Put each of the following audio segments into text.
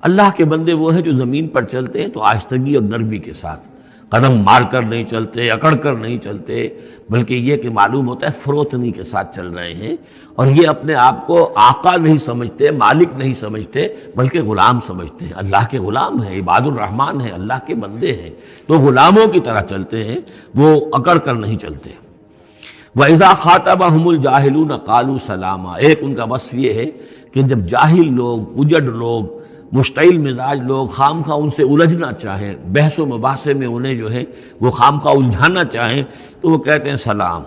اللہ کے بندے وہ ہیں جو زمین پر چلتے ہیں تو آہستگی اور نرمی کے ساتھ، قدم مار کر نہیں چلتے، اکڑ کر نہیں چلتے، بلکہ یہ کہ معلوم ہوتا ہے فروتنی کے ساتھ چل رہے ہیں، اور یہ اپنے آپ کو آقا نہیں سمجھتے، مالک نہیں سمجھتے، بلکہ غلام سمجھتے ہیں، اللہ کے غلام ہیں، عباد الرحمن ہیں، اللہ کے بندے ہیں، تو غلاموں کی طرح چلتے ہیں، وہ اکڑ کر نہیں چلتے۔ وَإِذَا خَاطَبَهُمُ الْجَاهِلُونَ قَالُوا سَلَامًا، ایک ان کا وصف یہ ہے کہ جب جاہل لوگ، اجڑ لوگ، مشتعل مزاج لوگ خامخواہ ان سے الجھنا چاہیں، بحث و مباحثے میں انہیں جو ہے وہ خامخواہ الجھانا چاہیں، تو وہ کہتے ہیں سلام،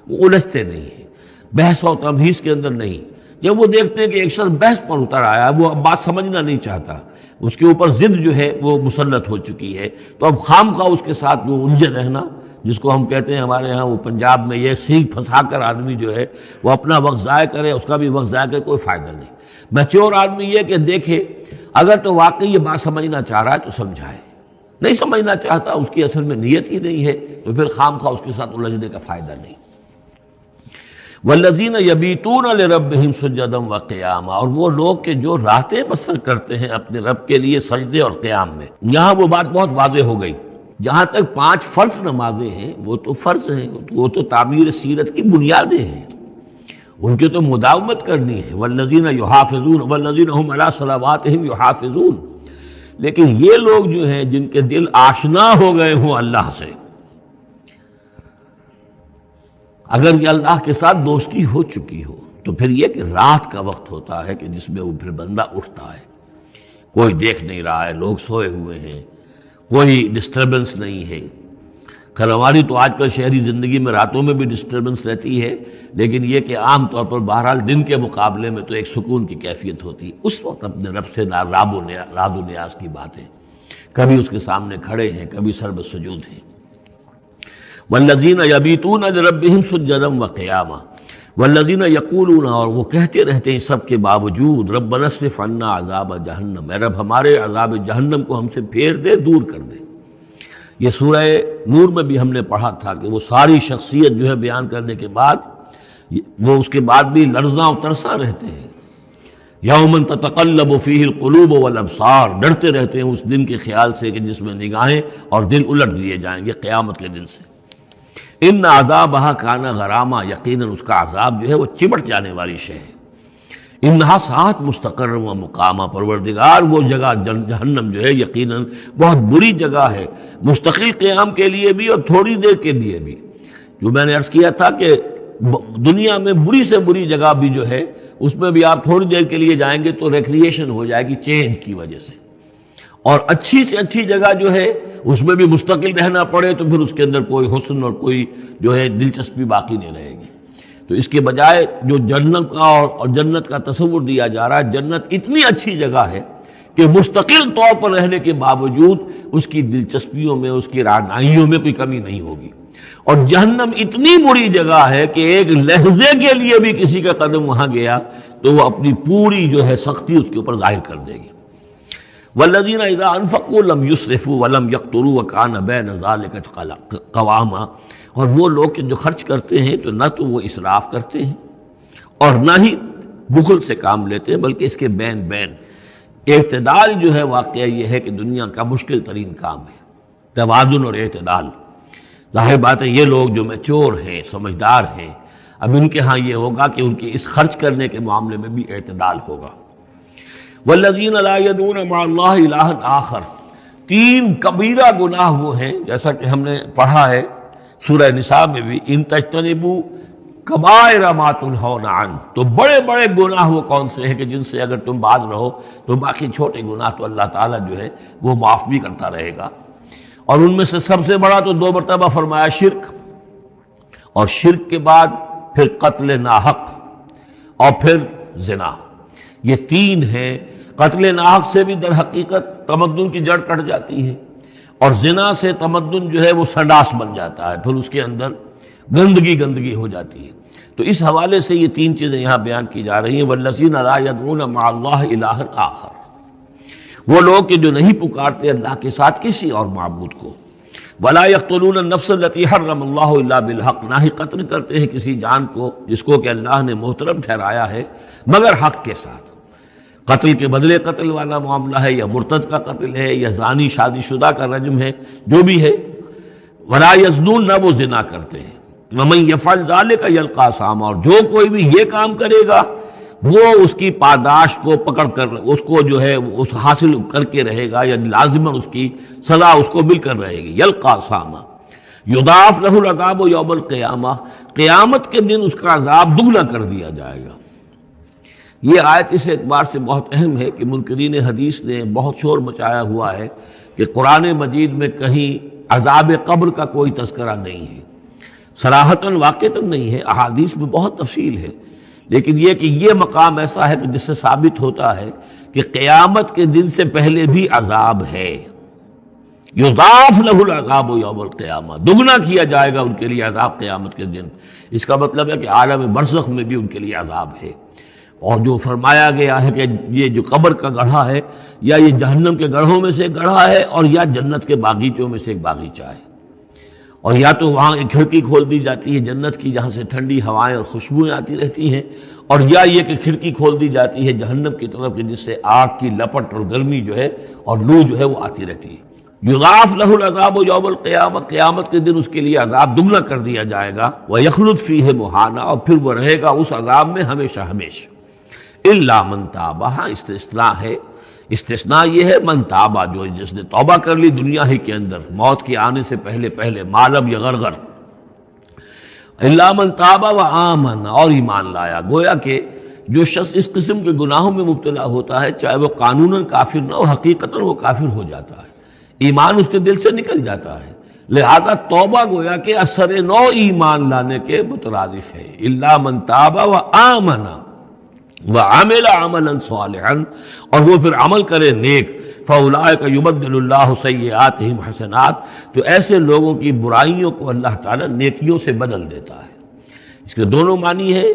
وہ الجھتے نہیں ہیں، بحث و تمہیز کے اندر نہیں۔ جب وہ دیکھتے ہیں کہ ایک شخص بحث پر اتر آیا، وہ اب بات سمجھنا نہیں چاہتا، اس کے اوپر ضد جو ہے وہ مسلط ہو چکی ہے، تو اب خامخواہ اس کے ساتھ وہ الجھے رہنا، جس کو ہم کہتے ہیں ہمارے ہاں وہ پنجاب میں یہ سینگ پھنسا کر آدمی جو ہے وہ اپنا وقت ضائع کرے، اس کا بھی وقت ضائع کرے، کوئی فائدہ نہیں۔ میچور آدمی یہ کہ دیکھے اگر تو واقعی یہ بات سمجھنا چاہ رہا ہے تو سمجھائے، نہیں سمجھنا چاہتا، اس کی اصل میں نیت ہی نہیں ہے، تو پھر خامخواہ اس کے ساتھ الجھنے کا فائدہ نہیں۔ والذین یبیتون لربہم سجدا وقیاما، اور وہ لوگ کہ جو راتیں بسر کرتے ہیں اپنے رب کے لیے سجدے اور قیام میں۔ یہاں وہ بات بہت واضح ہو گئی، جہاں تک 5 فرض نمازیں ہیں وہ تو فرض ہیں، وہ تو تعمیر سیرت کی بنیادیں ہیں، ان کی تو مداومت کرنی ہے۔ والذین یحافظون والذین هم علی صلواتہم یحافظون، لیکن یہ لوگ جو ہیں جن کے دل آشنا ہو گئے ہوں اللہ سے، اگر یہ اللہ کے ساتھ دوستی ہو چکی ہو، تو پھر یہ کہ رات کا وقت ہوتا ہے کہ جس میں وہ پھر بندہ اٹھتا ہے، کوئی دیکھ نہیں رہا ہے، لوگ سوئے ہوئے ہیں، کوئی ڈسٹربنس نہیں ہے۔ خیر ہماری تو آج کل شہری زندگی میں راتوں میں بھی ڈسٹربنس رہتی ہے، لیکن یہ کہ عام طور پر بہرحال دن کے مقابلے میں تو ایک سکون کی کیفیت ہوتی ہے، اس وقت اپنے رب سے راد و نیاز کی باتیں، کبھی اس کے سامنے کھڑے ہیں، کبھی سر بسجود ہیں۔ والذین یبیتون لربہم سجدا وقیاما والذین یقولون، اور وہ کہتے رہتے ہیں سب کے باوجود، ربنا اصرف عنا عذاب جہنم، اے رب ہمارے عذاب جہنم کو ہم سے پھیر دے، دور کر دے۔ یہ سورہ نور میں بھی ہم نے پڑھا تھا کہ وہ ساری شخصیت جو ہے بیان کرنے کے بعد وہ اس کے بعد بھی لرزاں و ترساں رہتے ہیں۔ یوم تتقلب فیہ القلوب والابصار، ڈرتے رہتے ہیں اس دن کے خیال سے کہ جس میں نگاہیں اور دل الٹ دیے جائیں گے قیامت کے دن سے۔ ان عذابہا کان غراما، یقیناً اس کا عذاب جو ہے وہ چمٹ جانے والی شے ہے۔ انہا ساعت مستقر و مقامہ، پروردگار وہ جگہ جہنم جو ہے یقیناً بہت بری جگہ ہے، مستقل قیام کے لیے بھی اور تھوڑی دیر کے لیے بھی۔ جو میں نے عرض کیا تھا کہ دنیا میں بری سے بری جگہ بھی جو ہے اس میں بھی آپ تھوڑی دیر کے لیے جائیں گے تو ریکریشن ہو جائے گی چینج کی وجہ سے، اور اچھی سے اچھی جگہ جو ہے اس میں بھی مستقل رہنا پڑے تو پھر اس کے اندر کوئی حسن اور کوئی جو ہے دلچسپی باقی نہیں رہے گی۔ تو اس کے بجائے جو جنت کا اور جنت کا تصور دیا جا رہا ہے، جنت اتنی اچھی جگہ ہے کہ مستقل طور پر رہنے کے باوجود اس کی دلچسپیوں میں، اس کی رعنائیوں میں کوئی کمی نہیں ہوگی، اور جہنم اتنی بری جگہ ہے کہ ایک لحظے کے لیے بھی کسی کا قدم وہاں گیا تو وہ اپنی پوری جو ہے سختی اس کے اوپر ظاہر کر دے گی۔ والذین اذا انفقوا لم یسرفوا ولم یقتروا وکان بین ذلک قواما، اور وہ لوگ کہ جو خرچ کرتے ہیں تو نہ تو وہ اسراف کرتے ہیں اور نہ ہی بخل سے کام لیتے ہیں، بلکہ اس کے بین بین اعتدال جو ہے واقعہ یہ ہے کہ دنیا کا مشکل ترین کام ہے، توازن اور اعتدال۔ ظاہر بات ہے یہ لوگ جو میچور ہیں، سمجھدار ہیں، اب ان کے ہاں یہ ہوگا کہ ان کے اس خرچ کرنے کے معاملے میں بھی اعتدال ہوگا۔ والذین لا یدعون مع اللہ الہا آخر، 3 کبیرہ گناہ وہ ہیں جیسا کہ ہم نے پڑھا ہے سورہ نساء میں بھی، ان تجتنبوا کبائر ما تنہون عنہ، تو بڑے بڑے گناہ وہ کون سے ہیں کہ جن سے اگر تم باز رہو تو باقی چھوٹے گناہ تو اللہ تعالیٰ جو ہے وہ معاف بھی کرتا رہے گا۔ اور ان میں سے سب سے بڑا تو 2 مرتبہ فرمایا شرک، اور شرک کے بعد پھر قتل ناحق اور پھر زنا، یہ 3 ہیں۔ قتل ناحق سے بھی در حقیقت تمدن کی جڑ کٹ جاتی ہے، اور زنا سے تمدن جو ہے وہ سنڈاس بن جاتا ہے، پھر اس کے اندر گندگی ہو جاتی ہے۔ تو اس حوالے سے یہ 3 چیزیں یہاں بیان کی جا رہی ہیں۔ والذین لا یدعون مع اللہ الہا آخر، وہ لوگ کہ جو نہیں پکارتے اللہ کے ساتھ کسی اور معبود کو۔ ولا یقتلون النفس التی حرم اللہ الا بالحق، نہ ہی قتل کرتے ہیں کسی جان کو جس کو کہ اللہ نے محترم ٹھہرایا ہے مگر حق کے ساتھ۔ قتل کے بدلے قتل والا معاملہ ہے، یا مرتد کا قتل ہے، یا زانی شادی شدہ کا رجم ہے، جو بھی ہے، ولا یزنون، نہ وہ زنا کرتے ہیں، ومن یفعل ذلک یلقی اثاما، اور جو کوئی بھی یہ کام کرے گا وہ اس کی پاداش کو پکڑ کر اس کو جو ہے اس حاصل کر کے رہے گا، یعنی لازماً اس کی سزا اس کو مل کر رہے گی، یلقی اثاما یضاعف لہ العذاب یوم القیامہ، قیامت کے دن اس کا عذاب دگنا کر دیا جائے گا۔ یہ آیت اس اعتبار سے بہت اہم ہے کہ منکرین حدیث نے بہت شور مچایا ہوا ہے کہ قرآن مجید میں کہیں عذاب قبر کا کوئی تذکرہ نہیں ہے، صراحتاً واقعتاً نہیں ہے، احادیث میں بہت تفصیل ہے، لیکن یہ کہ یہ مقام ایسا ہے کہ جس سے ثابت ہوتا ہے کہ قیامت کے دن سے پہلے بھی عذاب ہے، یضاعف لہ العذاب یوم القیامہ، دگنا کیا جائے گا ان کے لیے عذاب قیامت کے دن۔ اس کا مطلب ہے کہ عالم برزخ میں بھی ان کے لیے عذاب ہے۔ اور جو فرمایا گیا ہے کہ یہ جو قبر کا گڑھا ہے، یا یہ جہنم کے گڑھوں میں سے ایک گڑھا ہے، اور یا جنت کے باغیچوں میں سے ایک باغیچہ ہے، اور یا تو وہاں ایک کھڑکی کھول دی جاتی ہے جنت کی جہاں سے ٹھنڈی ہوائیں اور خوشبوئیں آتی رہتی ہیں، اور یا یہ کہ کھڑکی کھول دی جاتی ہے جہنم کی طرف جس سے آگ کی لپٹ اور گرمی جو ہے اور لو جو ہے وہ آتی رہتی ہے۔ یضاعف لہ العذاب یوم القیامہ، قیامت کے دن اس کے لیے عذاب دگنا کر دیا جائے گا، ویخلد فیہ مہانا، اور پھر وہ رہے گا اس عذاب میں ہمیشہ ہمیشہ۔ الا من تاب، ہاں استثناء ہے، استثناء یہ ہے من تابہ، جو جس نے توبہ کر لی دنیا ہی کے اندر موت کے آنے سے پہلے پہلے، مالب یا غرغر، الا من تابہ و آمن، اور ایمان لایا۔ گویا کہ جو شخص اس قسم کے گناہوں میں مبتلا ہوتا ہے، چاہے وہ قانوناً کافر نہ ہو، حقیقتاً وہ کافر ہو جاتا ہے، ایمان اس کے دل سے نکل جاتا ہے، لہذا توبہ گویا کہ اثر نو ایمان لانے کے مترادف ہے۔ الا من تابہ و آمن وعمل عملا صالحا، اور وہ پھر عمل کرے نیک، فاولئک یبدل اللہ سیئاتہم حسنات، تو ایسے لوگوں کی برائیوں کو اللہ تعالیٰ نیکیوں سے بدل دیتا ہے۔ اس کے دونوں معنی ہے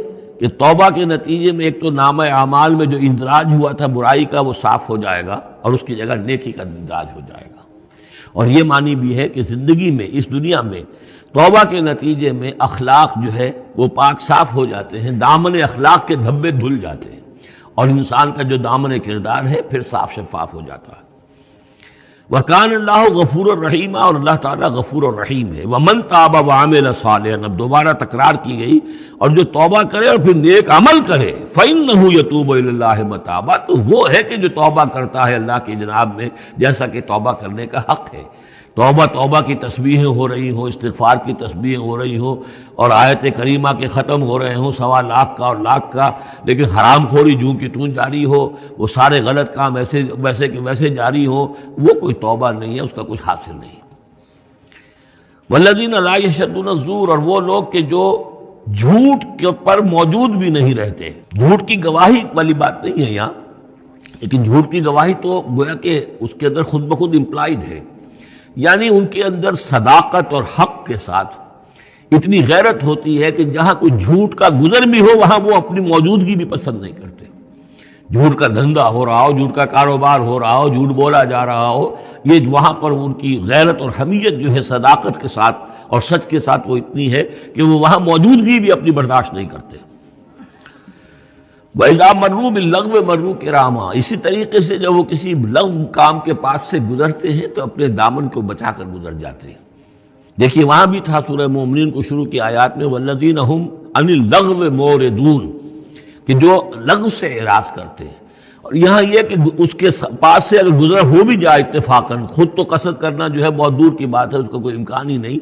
کہ توبہ کے نتیجے میں ایک تو نامہ اعمال میں جو اندراج ہوا تھا برائی کا وہ صاف ہو جائے گا، اور اس کی جگہ نیکی کا اندراج ہو جائے گا، اور یہ معنی بھی ہے کہ زندگی میں، اس دنیا میں توبہ کے نتیجے میں اخلاق جو ہے وہ پاک صاف ہو جاتے ہیں، دامن اخلاق کے دھبے دھل جاتے ہیں، اور انسان کا جو دامن کردار ہے پھر صاف شفاف ہو جاتا ہے۔ وَكَانَ اللَّهُ غَفُورًا رَحِيمًا، اور اللہ تعالیٰ غفور اور رحیم ہے۔ وَمَن تَابَ وَعَمِلَ صَالِحًا، اب دوبارہ تکرار کی گئی، اور جو توبہ کرے اور پھر نیک عمل کرے، فَإِنَّهُ يَتُوبُ إِلَى اللَّهِ مَتَابًا، تو وہ ہے کہ جو توبہ کرتا ہے اللہ کی جناب میں جیسا کہ توبہ کرنے کا حق ہے۔ توبہ کی تسبیحیں ہو رہی ہوں، استغفار کی تسبیحیں ہو رہی ہوں، اور آیت کریمہ کے ختم ہو رہے ہوں 1.25 لاکھ کا اور لاکھ کا، لیکن حرام خوری جوں کی توں جاری ہو، وہ سارے غلط کام ویسے کہ ویسے جاری ہوں، وہ کوئی توبہ نہیں ہے، اس کا کچھ حاصل نہیں۔ والذین لا یشهدون الزور، اور وہ لوگ کہ جو جھوٹ کے پر موجود بھی نہیں رہتے۔ جھوٹ کی گواہی والی بات نہیں ہے یہاں، لیکن جھوٹ کی گواہی تو گویا کہ اس کے اندر خود بخود امپلائڈ ہے، یعنی ان کے اندر صداقت اور حق کے ساتھ اتنی غیرت ہوتی ہے کہ جہاں کوئی جھوٹ کا گزر بھی ہو وہاں وہ اپنی موجودگی بھی پسند نہیں کرتے۔ جھوٹ کا دھندا ہو رہا ہو، جھوٹ کا کاروبار ہو رہا ہو، جھوٹ بولا جا رہا ہو، یہ وہاں پر ان کی غیرت اور حمیت جو ہے صداقت کے ساتھ اور سچ کے ساتھ وہ اتنی ہے کہ وہ وہاں موجودگی بھی اپنی برداشت نہیں کرتے۔ وَإِذَا مَرُّوا بِاللَّغْوِ مَرُّوا كِرَامًا، اسی طریقے سے جب وہ کسی لغو کام کے پاس سے گزرتے ہیں تو اپنے دامن کو بچا کر گزر جاتے ہیں۔ دیکھیے وہاں بھی تھا سورہ مومنین کو شروع کی آیات میں وَالَّذِينَ هُمْ عَنِ اللَّغْوِ مُعْرِضُونَ، کہ جو لغو سے اعراض کرتے ہیں، اور یہاں یہ کہ اس کے پاس سے اگر گزر ہو بھی جائے اتفاقاً، خود تو قصد کرنا جو ہے بہت دور کی بات ہے، اس کا کوئی امکان ہی نہیں،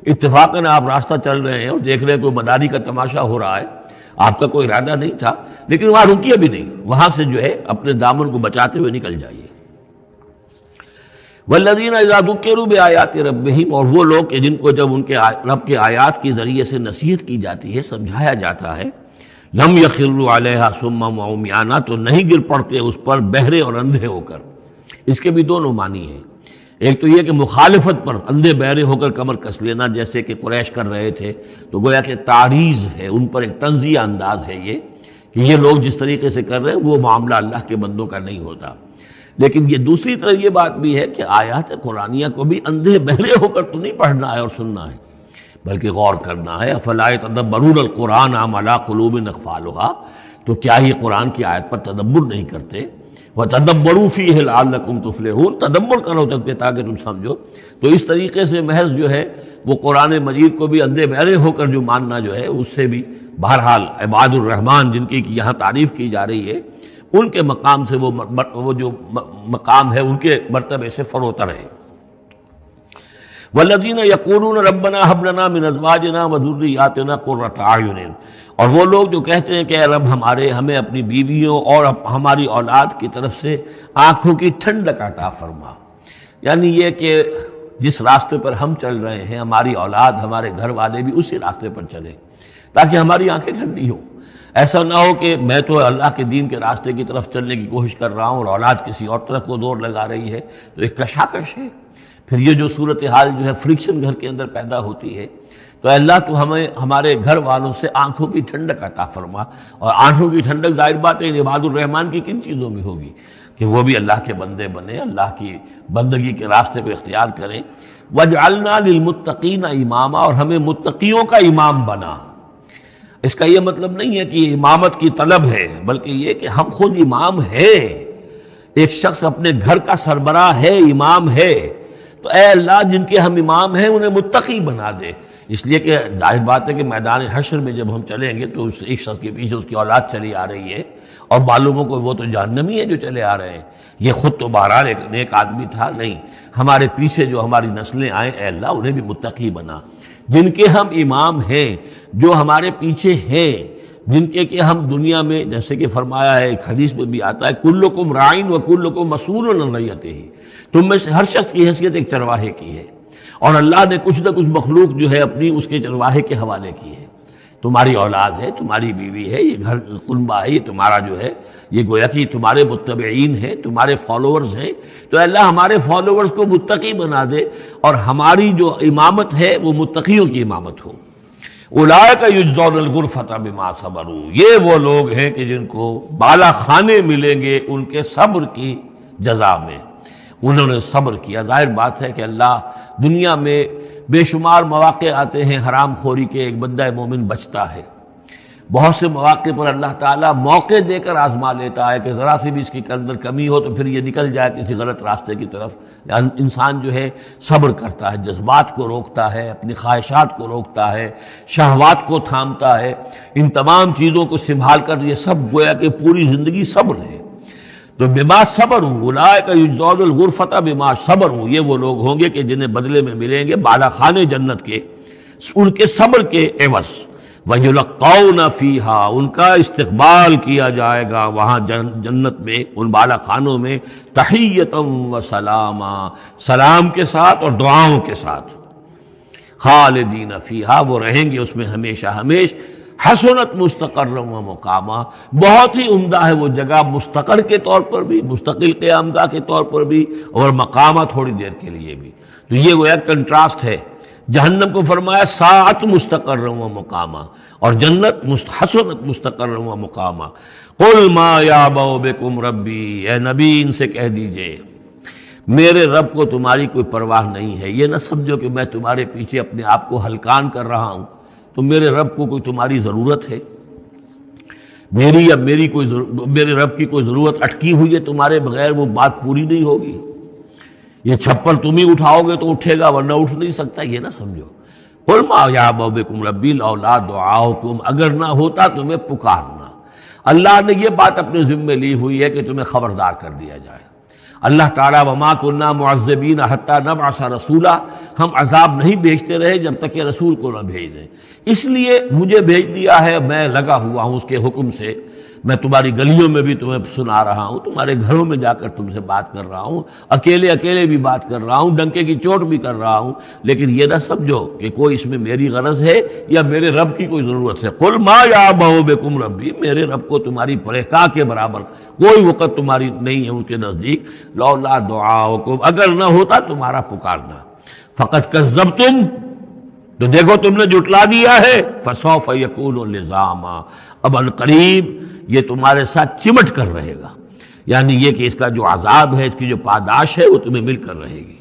اتفاقاً آپ راستہ چل رہے ہیں اور دیکھ رہے ہیں کوئی مداری کا تماشا ہو رہا ہے، آپ کا کوئی ارادہ نہیں تھا، لیکن وہاں رکیے بھی نہیں، وہاں سے جو ہے اپنے دامن کو بچاتے ہوئے نکل جائیے۔ والذین اذا ذکروا بآیات ربہم، اور وہ لوگ کہ جن کو جب ان کے رب کے آیات کے ذریعے سے نصیحت کی جاتی ہے، سمجھایا جاتا ہے، لم یخروا علیہا صما وعمیانا، تو نہیں گر پڑتے اس پر بہرے اور اندھے ہو کر۔ اس کے بھی دونوں معنی ہیں، ایک تو یہ کہ مخالفت پر اندھے بہرے ہو کر کمر کس لینا جیسے کہ قریش کر رہے تھے، تو گویا کہ تعریض ہے، ان پر ایک تنزیہ انداز ہے یہ کہ یہ لوگ جس طریقے سے کر رہے ہیں وہ معاملہ اللہ کے بندوں کا نہیں ہوتا۔ لیکن یہ دوسری طرف یہ بات بھی ہے کہ آیات قرآنیہ کو بھی اندھے بہرے ہو کر تو نہیں پڑھنا ہے اور سننا ہے، بلکہ غور کرنا ہے۔ افلا یتدبرون القرآن ام علی قلوب اقفالها، تو کیا یہ قرآن کی آیت پر تدبر نہیں کرتے؟ وَتَدَبَّرُوا فِيهِ لَعَلَّكُمْ تُفْلِحُونَ، تدبر کرو تاکہ تم سمجھو۔ تو اس طریقے سے محض جو ہے وہ قرآن مجید کو بھی اندھے بہرے ہو کر جو ماننا جو ہے اس سے بھی بہرحال عباد الرحمن جن کی یہاں تعریف کی جا رہی ہے ان کے مقام سے وہ جو مقام ہے ان کے مرتبے سے فروتر ہے۔ والذین یقولون ربنا ھب لنا من ازواجنا وذریاتنا قرۃ اعین، اور وہ لوگ جو کہتے ہیں کہ اے رب ہمیں اپنی بیویوں اور ہماری اولاد کی طرف سے آنکھوں کی ٹھنڈک عطا فرما، یعنی یہ کہ جس راستے پر ہم چل رہے ہیں ہماری اولاد ہمارے گھر والے بھی اسی راستے پر چلیں تاکہ ہماری آنکھیں ٹھنڈی ہوں۔ ایسا نہ ہو کہ میں تو اللہ کے دین کے راستے کی طرف چلنے کی کوشش کر رہا ہوں اور اولاد کسی اور طرف کو دور لگا رہی ہے، تو ایک کشاکش ہے۔ پھر یہ جو صورتحال جو ہے فرکشن گھر کے اندر پیدا ہوتی ہے، تو اللہ تو ہمیں ہمارے گھر والوں سے آنکھوں کی ٹھنڈک عطا فرما، اور آنکھوں کی ٹھنڈک ظاہر بات ہے عباد الرحمن کی کن چیزوں میں ہوگی کہ وہ بھی اللہ کے بندے بنے، اللہ کی بندگی کے راستے کو اختیار کریں۔ وَاجْعَلْنَا لِلْمُتَّقِينَ اماما، اور ہمیں متقیوں کا امام بنا۔ اس کا یہ مطلب نہیں ہے کہ یہ امامت کی طلب ہے، بلکہ یہ کہ ہم خود امام ہیں۔ ایک شخص اپنے گھر کا سربراہ ہے، امام ہے، تو اے اللہ جن کے ہم امام ہیں انہیں متقی بنا دے، اس لیے کہ ظاہر بات ہے کہ میدان حشر میں جب ہم چلیں گے تو اس ایک شخص کے پیچھے اس کی اولاد چلی آ رہی ہے اور معلوموں کو وہ تو جہنمی ہے جو چلے آ رہے ہیں، یہ خود تو بہرحال ایک نیک آدمی تھا نہیں، ہمارے پیچھے جو ہماری نسلیں آئیں اے اللہ انہیں بھی متقی بنا، جن کے ہم امام ہیں، جو ہمارے پیچھے ہیں، جن کے کہ ہم دنیا میں جیسے کہ فرمایا ہے ایک حدیث میں بھی آتا ہے کلکم راعٍ وکلکم مسئول عن رعیتہ، تم میں سے ہر شخص کی حیثیت ایک چرواہے کی ہے، اور اللہ نے کچھ نہ کچھ مخلوق جو ہے اپنی اس کے چرواہے کے حوالے کی ہے۔ تمہاری اولاد ہے، تمہاری بیوی ہے، یہ گھر کنبہ ہے، یہ تمہارا جو ہے یہ گویا کہ تمہارے متبعین ہیں، تمہارے فالوورز ہیں، تو اللہ ہمارے فالوورز کو متقی بنا دے اور ہماری جو امامت ہے وہ متقیوں کی امامت ہو۔ اولئک یجزون الغرفۃ بما صبروا، یہ وہ لوگ ہیں کہ جن کو بالا خانے ملیں گے ان کے صبر کی جزا میں، انہوں نے صبر کیا۔ ظاہر بات ہے کہ اللہ دنیا میں بے شمار مواقع آتے ہیں حرام خوری کے، ایک بندہ مومن بچتا ہے، بہت سے مواقع پر اللہ تعالیٰ موقع دے کر آزما لیتا ہے کہ ذرا سی بھی اس کے اندر کمی ہو تو پھر یہ نکل جائے کسی غلط راستے کی طرف۔ انسان جو ہے صبر کرتا ہے، جذبات کو روکتا ہے، اپنی خواہشات کو روکتا ہے، شہوات کو تھامتا ہے، ان تمام چیزوں کو سنبھال کر یہ سب گویا کہ پوری زندگی صبر ہے۔ تو بما صبروا اولئک یجزون الغرفۃ بما صبروا، یہ وہ لوگ ہوں گے کہ جنہیں بدلے میں ملیں گے بالا خانے جنت کے ان کے صبر کے عوض۔ وَيُلَقَّوْنَ فِيهَا، ان کا استقبال کیا جائے گا وہاں جنت میں، ان بالا خانوں میں، تحیۃ وسلاما، سلام کے ساتھ اور دعاؤں کے ساتھ۔ خالدین فیہا، وہ رہیں گے اس میں ہمیشہ ہمیش۔ حسنت مستقرا و مقاما، بہت ہی عمدہ ہے وہ جگہ، مستقر کے طور پر بھی، مستقل قیام گاہ کے طور پر بھی، اور مقامہ تھوڑی دیر کے لیے بھی۔ تو یہ گویا کنٹراسٹ ہے، جہنم کو فرمایا ساعت مستقر و مقامہ، اور جنت حسنت مستقر و مقامہ۔ قل ما یعبأ بکم ربی، اے نبی ان سے کہہ دیجئے میرے رب کو تمہاری کوئی پرواہ نہیں ہے، یہ نہ سمجھو کہ میں تمہارے پیچھے اپنے آپ کو ہلکان کر رہا ہوں، تو میرے رب کو کوئی تمہاری ضرورت ہے؟ میری یا میرے رب کی کوئی ضرورت اٹکی ہوئی ہے تمہارے بغیر، وہ بات پوری نہیں ہوگی؟ یہ چھپر تم ہی اٹھاؤ گے تو اٹھے گا ورنہ اٹھ نہیں سکتا، یہ نہ سمجھو۔ قل ما یعبأ بکم ربی لولا دعاؤکم، اگر نہ ہوتا تمہیں پکارنا۔ اللہ نے یہ بات اپنے ذمے لی ہوئی ہے کہ تمہیں خبردار کر دیا جائے۔ اللہ تعالیٰ وما کنا معذبین حتی نبعث رسولا، ہم عذاب نہیں بھیجتے رہے جب تک کہ رسول کو نہ بھیج دیں، اس لیے مجھے بھیج دیا ہے، میں لگا ہوا ہوں اس کے حکم سے، میں تمہاری گلیوں میں بھی تمہیں سنا رہا ہوں، تمہارے گھروں میں جا کر تم سے بات کر رہا ہوں، اکیلے بھی بات کر رہا ہوں، ڈنکے کی چوٹ بھی کر رہا ہوں، لیکن یہ نہ سمجھو کہ کوئی اس میں میری غرض ہے یا میرے رب کی کوئی ضرورت ہے۔ قل ما یعبأ بکم ربی، میرے رب کو تمہاری پرہیکا کے برابر کوئی وقت تمہاری نہیں ہے ان کے نزدیک، لولا دعاؤکم، اگر نہ ہوتا تمہارا پکارنا، فقد کذبتم، تو دیکھو تم نے جھٹلا دیا ہے، فسوف یکون لزاما، اب عنقریب یہ تمہارے ساتھ چمٹ کر رہے گا، یعنی یہ کہ اس کا جو عذاب ہے، اس کی جو پاداش ہے وہ تمہیں مل کر رہے گی۔